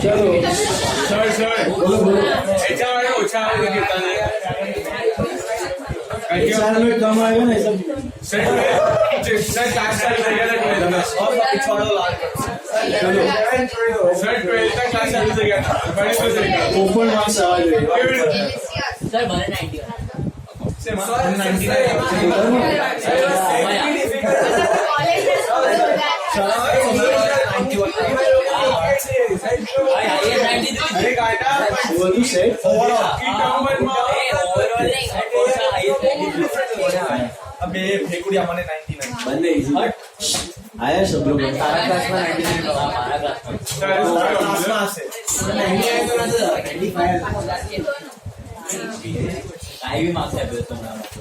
चलो सर बोलो बोलो याच्यावर ओछा आवाज घेता नाही चार में कम आएगा ना सब सर क्लास चालू झाला चलो सर 12 का क्लास चालू झाला बड़ी बसेगा ओपन मार्क्स आ गए सर भले 91 से सर 99 अरे काय ना What you said? अबे फेकुड़ी हमारे 99 बंदे इजी आया सब लोग तारा क्लास में 93 हमारा क्लास में आई भी मार्क्स है तुम्हारा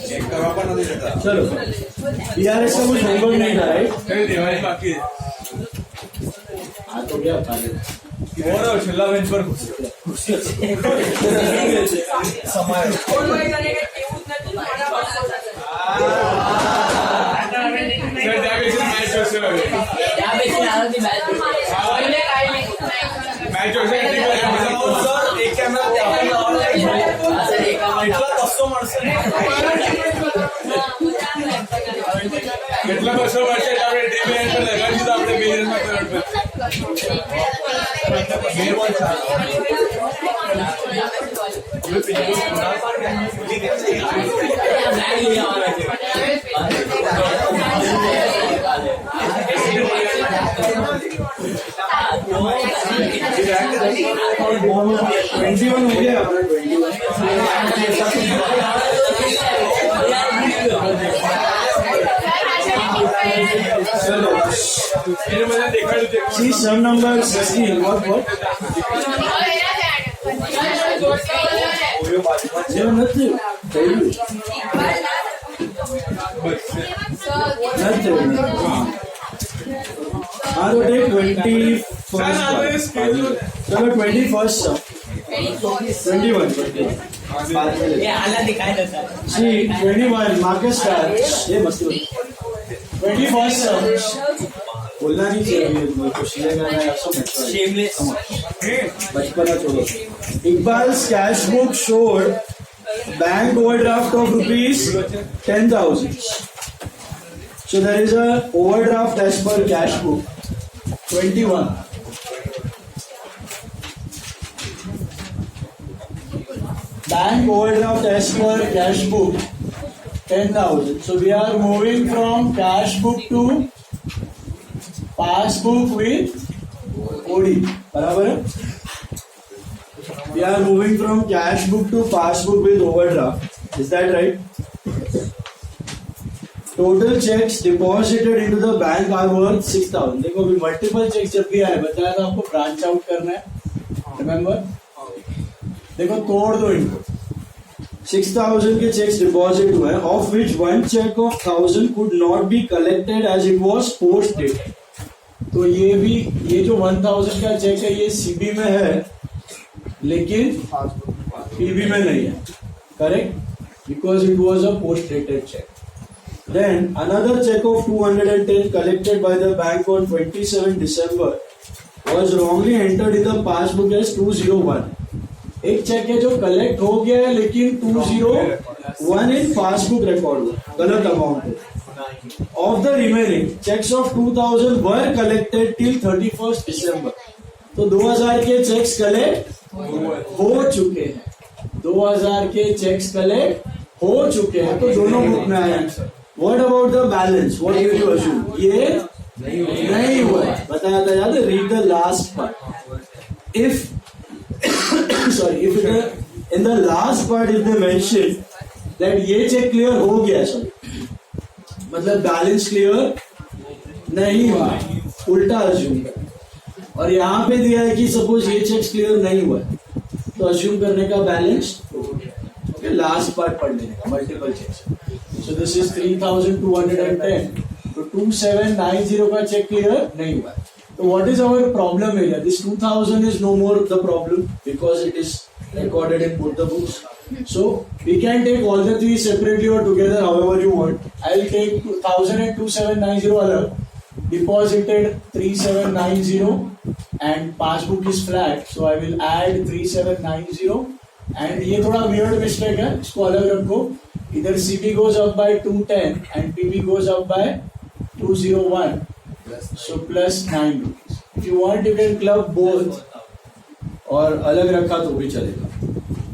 चेक करो अपन नहीं देता चलो बीआरएस का कुछ होमवर्क नहीं था राइट अरे देवाली बाकी है हाँ तो क्या पाले और छिल्ला बेंच पर समय सर जाके मैच हो सर यहाँ पे से आना थी मैच मैच हो सर सर एक कैमरा सर एक इतना 200 मार्क्स કેટલા બસો વર્ષે આપણે ટીવી પર લગાવી દીધું આપણે બિલિયન માં કરોડ પર हो गया चलो એને મને દેખાડ્યું છે see sum number 16 what zero nothing nothing हाँ तो take 21st चलो 21st sum 21 ये आला दिखाई दे सर see 21 Marcus Star ये मस्त 21st sum बोलना नहीं चाहिए क्वेश्चन करना है सब शेमलेस बचपना छोड़ो Iqbal's cash book showed bank overdraft of ₹10,000 so there is a overdraft as per cash book 21 bank overdraft as per cash book 10,000 so we are moving from cash book to passbook with OD बराबर है we are moving from cash book to passbook with overdraft is that right total checks deposited into the bank are worth 6,000 देखो अभी multiple checks जब भी आए बताया था आपको ब्रांच आउट करना है रिमेम्बर देखो तोड़ दो इनको 6,000 के चेक्स डिपॉजिट हुए of which one cheque of 1,000 could not be collected as it was post date तो ये जो 1,000 का चेक है ये सीबी में है लेकिन पीबी में नहीं है correct because it was a post dated cheque then another cheque of 210 collected by the bank on 27 December was wrongly entered in the passbook as 201 एक चेक है जो कलेक्ट हो गया है लेकिन 201 इन पासबुक रिकॉर्ड हुआ गलत अमाउंट है of the remaining checks of 2,000 were collected till 31st December तो 2,000 के चेक्स कलेक्ट हो चुके हैं 2,000 के चेक्स कलेक्ट हो चुके हैं तो दोनों बुक में आए what about the balance what do you assume ये नहीं हुआ बताया था याद read the last part if sorry if in the last part if they mention that ये चेक क्लियर हो गया सर मतलब बैलेंस क्लियर नहीं हुआ उल्टा अज्यूम कर और यहाँ पे दिया है कि सपोज ये चेक्स क्लियर नहीं हुआ तो अज्यूम करने का बैलेंस लास्ट पार्ट पढ़ लेने का multiple cheques so this is 3,210 तो 2,790 का चेक क्लियर नहीं हुआ तो what is our problem area this 2,000 is no more the problem because it is recorded in both the books. So we can take all the three separately or together however you want. I'll take 1,000 and 2,790 अलग deposited 3790 and passbook is flat, so I will add 3790 and ये थोड़ा weird mistake है, इसको अलग रखो. इधर CB goes up by 210 and PB goes up by 201, so plus 9 rupees. If you want you can club both और अलग रखा तो भी चलेगा.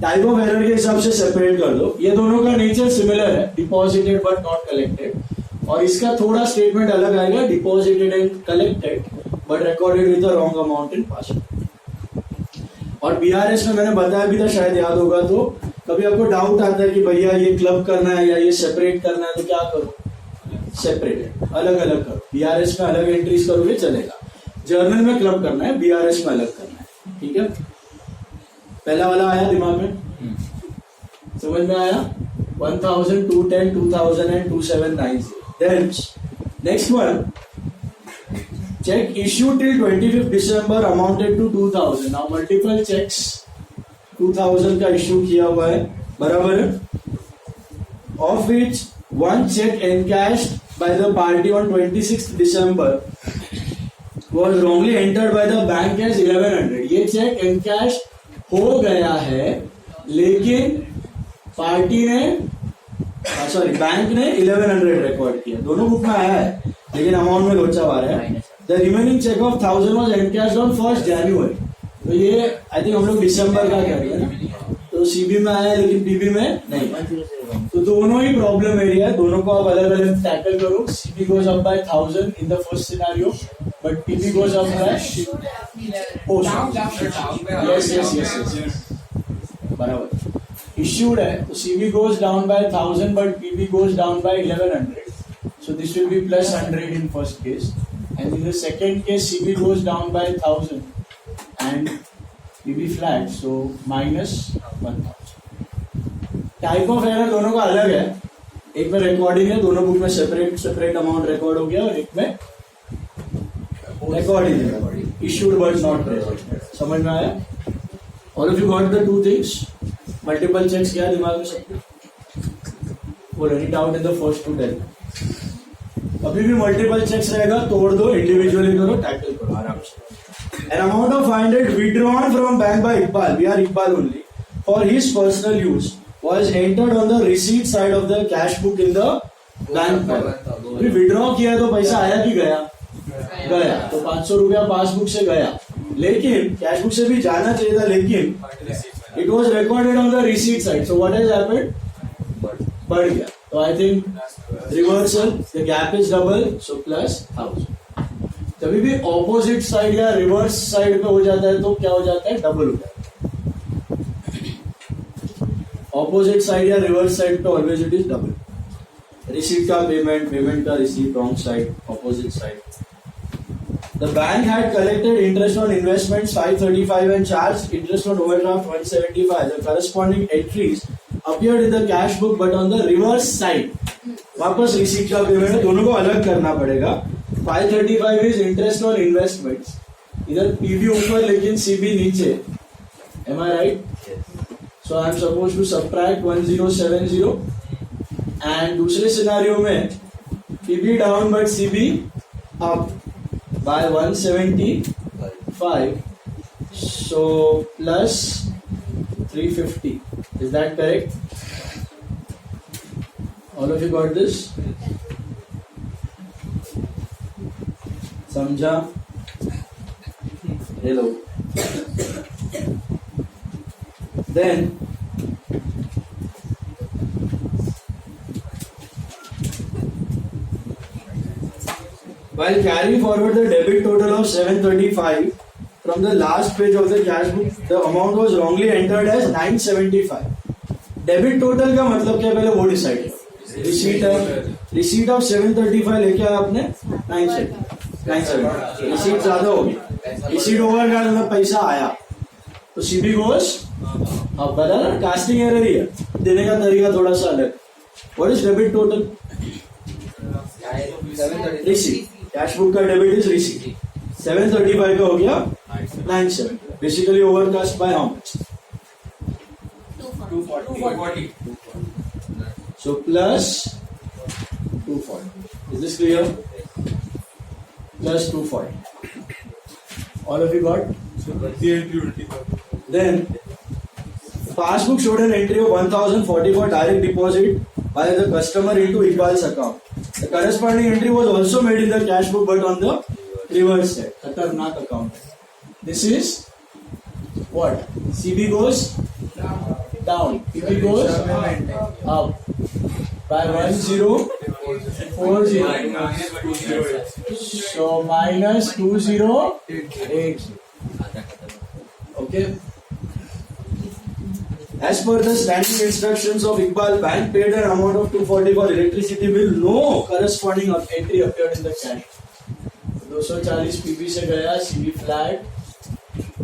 टाइप ऑफ एरर के हिसाब से सेपरेट कर दो. ये दोनों का नेचर सिमिलर है, डिपॉजिटेड बट नॉट कलेक्टेड, और इसका थोड़ा स्टेटमेंट अलग आएगा, deposited and collected but recorded with the wrong amount in passbook. और बीआरएस में मैंने बताया भी था, शायद याद होगा, तो कभी आपको डाउट आता है कि भैया ये क्लब करना है या ये सेपरेट करना है, तो क्या करो, सेपरेट, अलग अलग करो. बीआरएस में अलग एंट्रीज करोगे चलेगा, जर्नल में क्लब करना है, बीआरएस में अलग करना है. ठीक है, पहला वाला आया दिमाग में, समझ में आया. 1000, 210, 2000 and 2790. Then next one, check issued till 25th December amounted to 2000. Now multiple checks 2000 का इश्यू किया हुआ है, बराबर है, of which one check encashed by the party on 26th December was wrongly entered by the bank as 1100. ये check encash हो गया है, लेकिन पार्टी ने बैंक ने 1100 रिकॉर्ड किया. दोनों बुक में आया है, लेकिन अमाउंट में लोचा आ रहा है. The remaining cheque of 1000 was encashed on 1st January. तो ये आई थिंक हम लोग दिसंबर का कर रहे हैं ना, तो सीबी में आया है लेकिन पीबी में नहीं. तो दोनों ही प्रॉब्लम एरिया है, दोनों को आप अलग अलग टैकल करो. CB goes up by 1000 in the first scenario, but PB goes up by yes बराबर. इश्यूड है तो CB goes down by 1000 but PB goes down by 1100, so this will be plus 100 in first case, and in the second case CB goes down by 1000 and PB flat, so minus 1000. Type of error दोनों का अलग है, एक में recording है, दोनों book में separate amount record हो गया, और एक में रिकॉर्डिंग है, इश्यूड बट नॉट प्रेजेंट. समझ में आया? All of you got the two things. Multiple cheques क्या दिमाग में सबके, वो ready doubt in the first two ten. अभी भी मल्टीपल चेक्स रहेगा, तोड़ दो, इंडिविजुअली करो, टैकल करो आराम से. An amount of 500 withdrawn from bank by Iqbal, we are Iqbal only, for his personal use was entered on the receipt side of the cash book in the bank. अभी withdraw किया तो पैसा आया कि गया? गया. तो 500 रुपया पासबुक से गया, लेकिन कैश बुक से भी जाना चाहिए था, लेकिन it was recorded on the receipt side. So what has happened? बढ़ गया. तो I think reversal, the gap is double, so plus 1000. कभी भी ऑपोजिट साइड या रिवर्स साइड पे हो जाता है तो क्या हो जाता है, डबल हो जाता है. ऑपोजिट साइड या रिवर्स साइड पे always it is double. Receipt का पेमेंट, पेमेंट का receipt, wrong side, opposite side. The bank had collected interest on investments 535 and charged interest on overdraft 175. The corresponding entries appeared in the cash book but on the reverse side. वापस receipt का payment है, दोनों को अलग करना पड़ेगा. 535 is interest on investments. इधर PB ऊपर लेकिन सीबी नीचे. Am I right? So I am supposed to subtract 1070. And दूसरे सिनारियो में PB down but CB up by 175. So plus 350. Is that correct? All of you got this? समझा? Hello. Then while carrying forward the debit total of 735 from the last page of the cash book, the amount was wrongly entered as 975. Debit total का मतलब क्या, पहले वो decide करो. Receipt है, receipt of 735 लेके आया आपने 970. रिसीट ज्यादा हो गया, रिसीट ओवर का मतलब पैसा आया, तो सीबी गोस अब बता ना, कास्टिंग एरर ही है, देने का तरीका थोड़ा सा अलग. What is debit total? Receipt. Cash book का डेबिट इज रिसीट. 735 का हो गया 970. Basically overcast by how much? 240. So plus 240. Is this clear? plus 240. All of you got? Then passbook showed an entry of 1040 for direct deposit by the customer into Iqbal's account. The corresponding entry was also made in the cash book but on the reverse side. Khatarnak account. This is what? CB goes down. PB goes up by 1040. So minus 2080. Okay. As per the standing instructions of Iqbal, bank paid an amount of 240 for electricity bill. No corresponding entry appeared in the cash. 240 PB से गया CB flat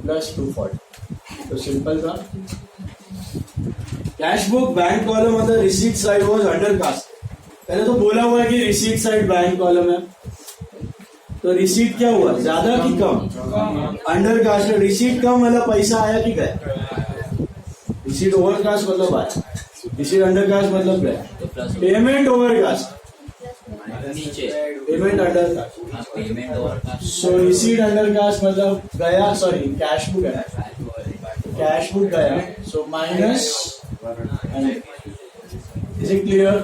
plus 240. तो simple था. Cash book bank column on the receipt side was undercast. पहले तो बोला हुआ है कि receipt side bank column है. तो receipt क्या हुआ? ज्यादा कि कम? Undercast. receipt कम मतलब पैसा आया कि गया? Receipt overcast मतलब आया. Receipt undercast मतलब गया. Payment overcast. नीचे Payment undercast. Payment overcast So receipt undercast मतलब गया. Sorry, cash book है. Cash book गया. So minus. Is it clear?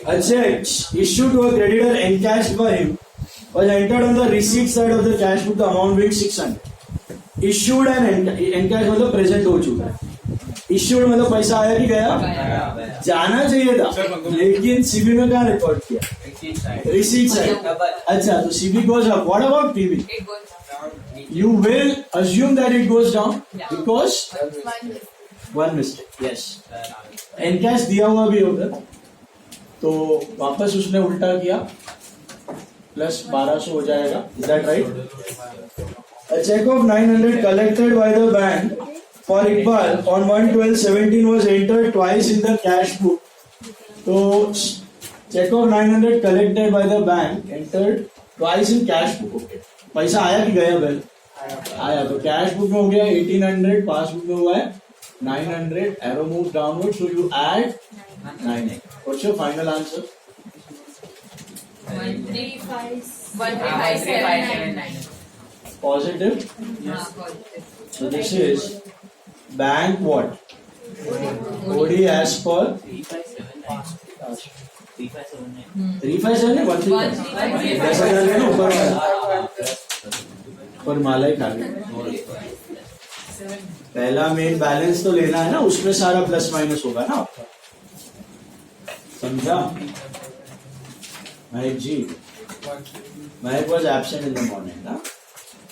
A check issued to a creditor encashed by him was entered on the receipt side of the cash book, the amount being 600. Issued and encashed मतलब present हो चुका है. Issued मतलब पैसा आया कि गया? जाना चाहिए था, लेकिन CB में क्या रिकॉर्ड किया? Receipt side. अच्छा, तो CB goes up. What about PB? It goes down. You will assume that it goes down because one mistake. Yes. Encash दिया हुआ भी होगा, तो वापस उसने उल्टा किया, प्लस 1200 हो जाएगा. Is that right? A check of 900 collected by the bank for Iqbal on 1/12/17 was entered twice in the cash book. So check of 900 collected by the bank entered twice in cash book. Okay. पैसा आया कि गया bill? आया. तो cash book में हो गया 1800, passbook में हुआ है 900. Arrow moves downward, so you add 900. What's your final answer? 13579. Positive. So this is bank what? OD as per 357 है 135. ऐसा करके ना ऊपर पर माला ही खा गया. पहला मेन बैलेंस तो लेना है ना, उसमें सारा प्लस माइनस होगा ना आपका. समझा? Mahek ji, Mahek was absent in the morning, na?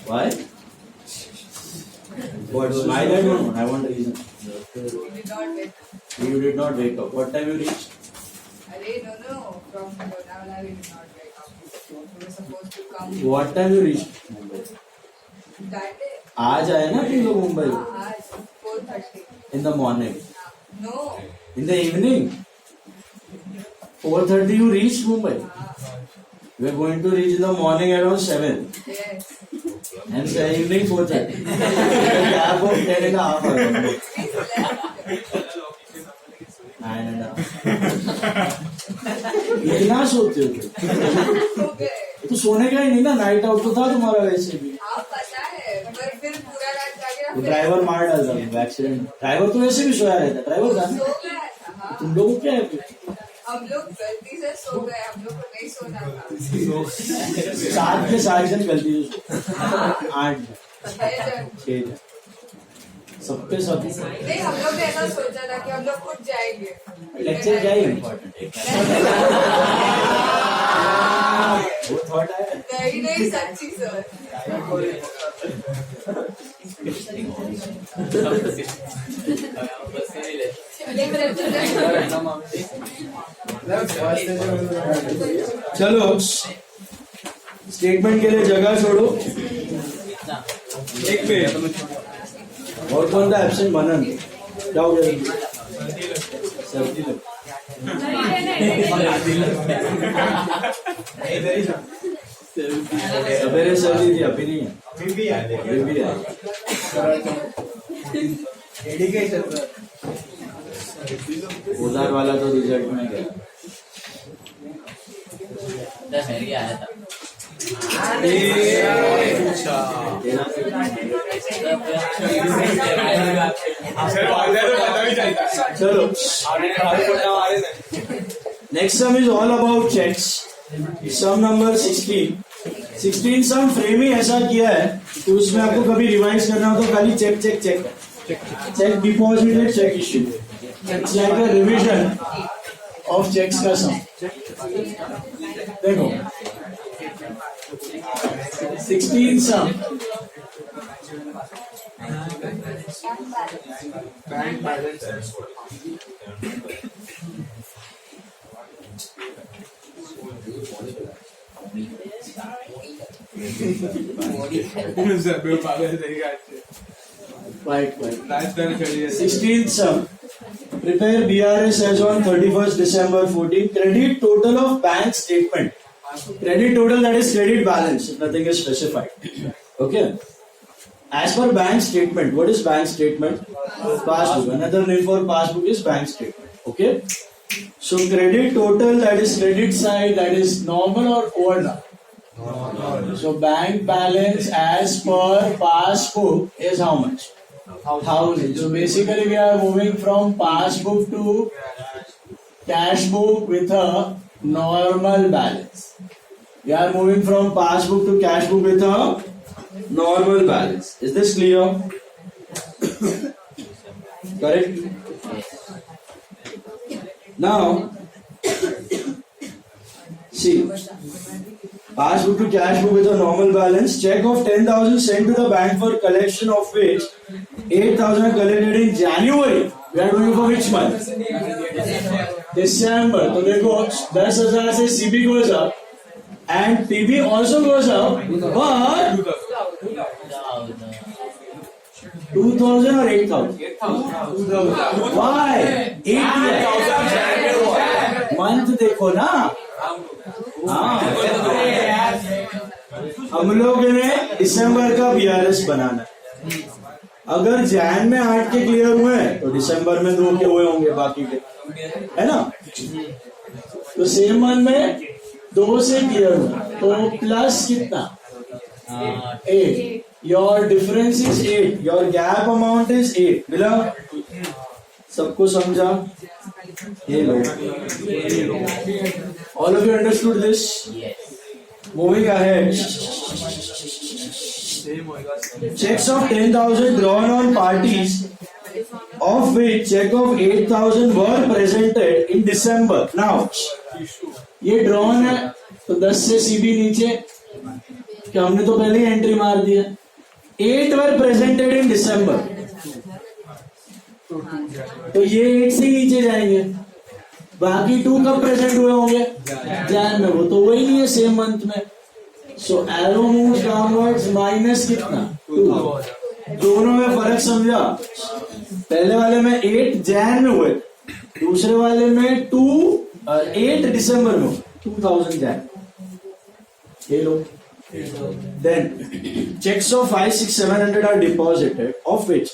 Why? What? Smile, I don't know. I want a reason. You did not wake up. What time you reached? No. From Lonavala, we did not wake up. We were supposed to come What time you reached Mumbai? that day. आज आए ना तुम लोग Mumbai? 4:30. In the morning. No. In the evening? 4:30 you reached Mumbai. We are going to reach in the morning around 7. Yes. And the evening 4:30. Gap of 10.5 hours. 9.5. इतना सोते हो तुम? Okay. तो सोने का ही नहीं ना, नाइट आउट तो था तुम्हारा वैसे भी. हाँ पता है, पर फिर पूरा रात जागे वो ड्राइवर मार डालता है एक्सीडेंट. ड्राइवर तो वैसे भी सोया रहता. ड्राइवर था ना? सो गया था. हाँ. तुम लोगों को क्या है? हम लोग गलती से सो गए, हम लोग को नहीं सोना था. 7 के 7 जन गलती से 8 जन 6 जन. 6 जन सब पे सब. नहीं, हम लोग ने ऐसा सोचा था कि हम लोग उठ जाएंगे. लेक्चर क्या ही इम्पोर्टेंट है. वो थॉट है. नहीं सच्ची सर. चलो स्टेटमेंट के लिए जगह छोड़ो. एक मिनट और कौन था एब्सेंट? मनन. जाओ जल्दी. सर्दी लग. सवेरे सर्दी थी, अभी नहीं है. अभी भी है. उधार वाला तो रिजल्ट में गया. मेरी आया था सिर्फ आगे तो पता भी चाहिए चलो next sum is all about cheques sum number 16 sum framing ऐसा किया है कि उसमें आपको कभी रिवाइज करना हो तो खाली cheque cheque cheque cheque deposited cheque issue it's like a revision of cheques का सम देखो 16 सम पागल तरीका Right. राजस्थान चलिए 16th sum. Prepare BRS as on 31st December 14. Credit total of bank statement. Credit total, that is credit balance. Nothing is specified. Okay. As per bank statement, what is bank statement? Passbook. Another name for passbook is bank statement. Okay. So credit total, that is credit side, that is normal or overdraft. So bank balance as per passbook is how much? 1000. So basically we are moving from passbook to cash book with a normal balance. We are moving from passbook to cash book with a normal balance. Is this clear? Correct? Now, see. Passbook to cash book with a normal balance. Check of 10,000 sent to the bank for collection of which 8,000 are collected in January. We are doing for which month? December. So देखो 10,000 से CB goes up and PB also goes up, but 2,000 or 8,000? Why? 8,000 month देखो ना. हाँ हम लोग ने दिसंबर का BRS बनाना है. अगर जैन में 8 के क्लियर हुए हैं तो दिसंबर में 2 के हुए होंगे बाकी के, है ना. तो सेम मंथ में 2 से क्लियर हुआ तो प्लस कितना 8. Your difference is 8. Your gap amount is 8. मिला सबको समझा? ये लो. All of you understood this? Yes. Moving ahead. Checks of 10,000 drawn on parties, of which check of 8,000 were presented in December. Now, ये drawn है तो 10 से CB नीचे, क्या हमने तो पहले ही एंट्री मार दिया. 8 were presented in December. तो ये 8 से नीचे जाएंगे. बाकी 2 कब प्रेजेंट हुए होंगे? जैन में. वो तो वही नहीं है सेम मंथ में. सो एरो मूव्स डाउनवर्ड्स माइनस कितना 2. दोनों में फर्क समझा? पहले वाले में 8 जैन में हुए, दूसरे वाले में 8 दिसंबर में. 2000 जैन. ये लो. Then checks of 5, 6, 700 are deposited, of which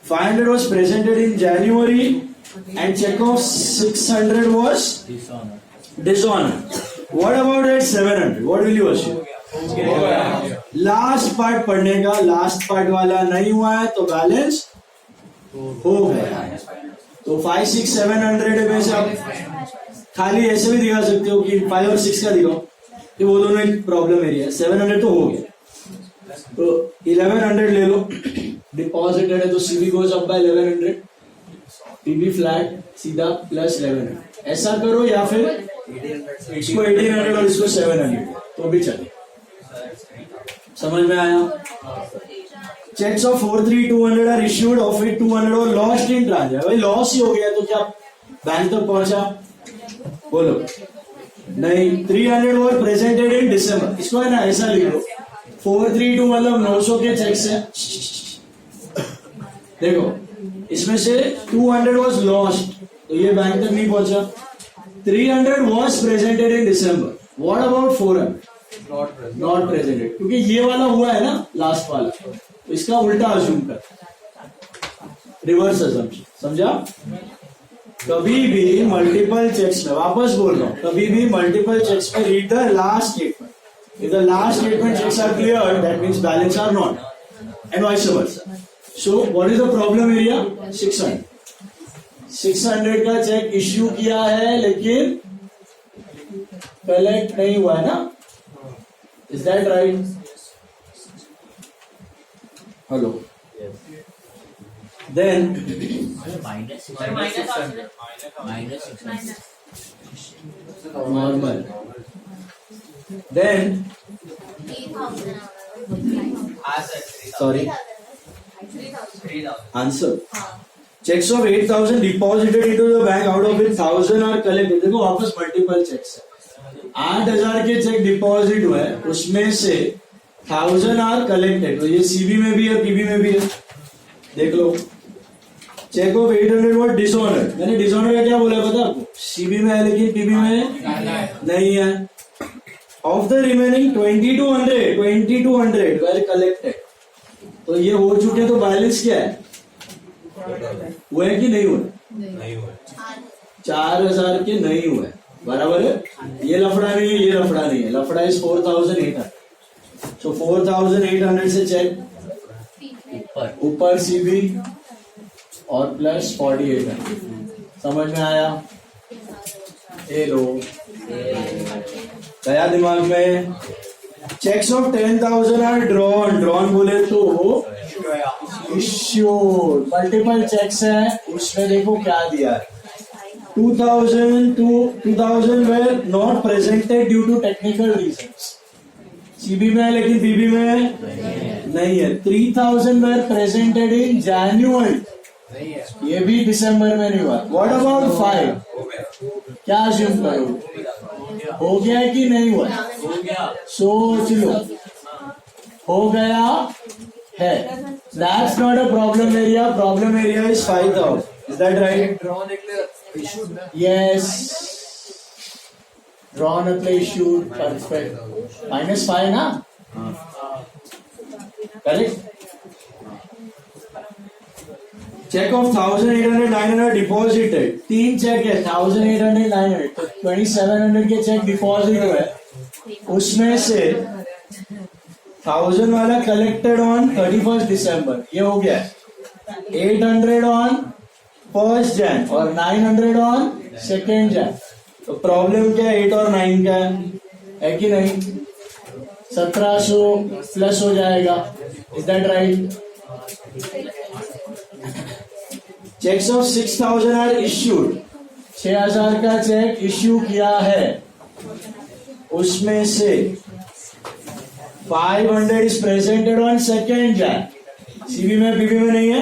500 was presented in January and check of 600 was dishonored. What about that 700? What will you assume? Last part पढ़ने का. लास्ट पार्ट वाला नहीं हुआ है तो बैलेंस हो गया. तो 5, 6, 700 में से आप खाली ऐसे भी दिखा सकते हो कि 5 और 6 का दिखाओ, कि वो दोनों एक प्रॉब्लम एरिया है. 700 तो हो गया. तो 1100 ले लो. डिपॉजिटेड है तो CB goes up by 1100. PB flat सीधा प्लस 1100. ऐसा करो या फिर इसको 1800 और इसको 700 तो भी चले. समझ में आया? Cheques of 43200 are issued, of it 200 और लॉस्ट इन ट्रांजेक्शन. भाई लॉस ही हो गया तो क्या बैंक तक पहुंचा? बोलो नहीं. 300 वर प्रेजेंटेड इन दिसंबर. इसको है ना ऐसा लिख लो. 432 मतलब 900 के चेक्स है. देखो इसमें से 200 was lost तो ये बैंक तक नहीं पहुंचा. 300 was presented in December. What about 400? Not presented. क्योंकि ये वाला हुआ है ना लास्ट वाला, तो इसका उल्टा अज्यूम कर. Reverse assumption. समझा? कभी भी मल्टीपल चेक्स में, वापस बोल रहा हूं, कभी भी मल्टीपल चेक्स में read the last statement. If the last statement checks are clear, that means balance are not, and vice versa. So what is the problem area? 600. 600 का चेक इश्यू किया है लेकिन कलेक्ट नहीं हुआ है ना? Is that right? Hello. Then normal. Then sorry. Answer. Checks of 8,000 deposited into the bank, out of which 1,000 are collected. देखो वापस मल्टीपल चेक्स है. 8,000 के चेक डिपॉजिट हुए, उसमें से 1,000 आर कलेक्टेड. तो ये सीबी में भी है, पीबी में भी है. देख लो. Cheque of 800 what dishonoured. मैंने डिसऑनर्ड का क्या बोला पता आपको? सीबी में है लेकिन पीबी में नहीं है. Of the remaining 2200 were collected. तो ये हो चुके, तो बैलेंस क्या है? हुए कि नहीं हुए? नहीं हुआ. 4,000 के नहीं हुए. बराबर है. ये लफड़ा नहीं है, ये लफड़ा नहीं है. लफड़ा इज 4,800. सो 4,800 से चेक ऊपर सीबी और प्लस 4800. समझ में आया? ए लो गया दिमाग में. चेक्स ऑफ 10,000 आर ड्रॉन बोले तो इश्यूड. मल्टीपल चेक्स है, उसमें देखो क्या दिया है. 2,000 were not presented due to technical reasons. CB में है लेकिन बीबी में नहीं है. 3,000 वेर प्रेजेंटेड इन जनवरी, ये भी दिसंबर में नहीं हुआ. What about 5? क्या अज्यूम करो? हो गया कि नहीं हुआ? सोच लो. हो गया है. That's not a problem area. Problem area is 5,000. Is that right? Yes. Drawn apply issued. Perfect. -5 ना? Correct. Cheque of 1,800 900 deposited. 3 cheque है, 1,800 900. तो 2,700 के चेक डिपॉजिट हुए, उसमें से 1,000 वाला कलेक्टेड ऑन 31 दिसंबर. ये हो गया. 800 ऑन 1 Jan और 900 ऑन 2 Jan. तो प्रॉब्लम क्या है? 8 और 9 का है कि नहीं? 1,700 प्लस हो जाएगा. Is that right? Cheques of 6,000 are issued. 6,000 का चेक इश्यू किया है, उसमें से 500 is presented on 2 Jan. CB में पीबी में नहीं है.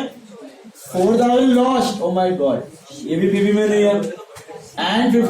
4,000 लॉस्ट. ओ माय गॉड, ये भी पीबी में नहीं है. एंड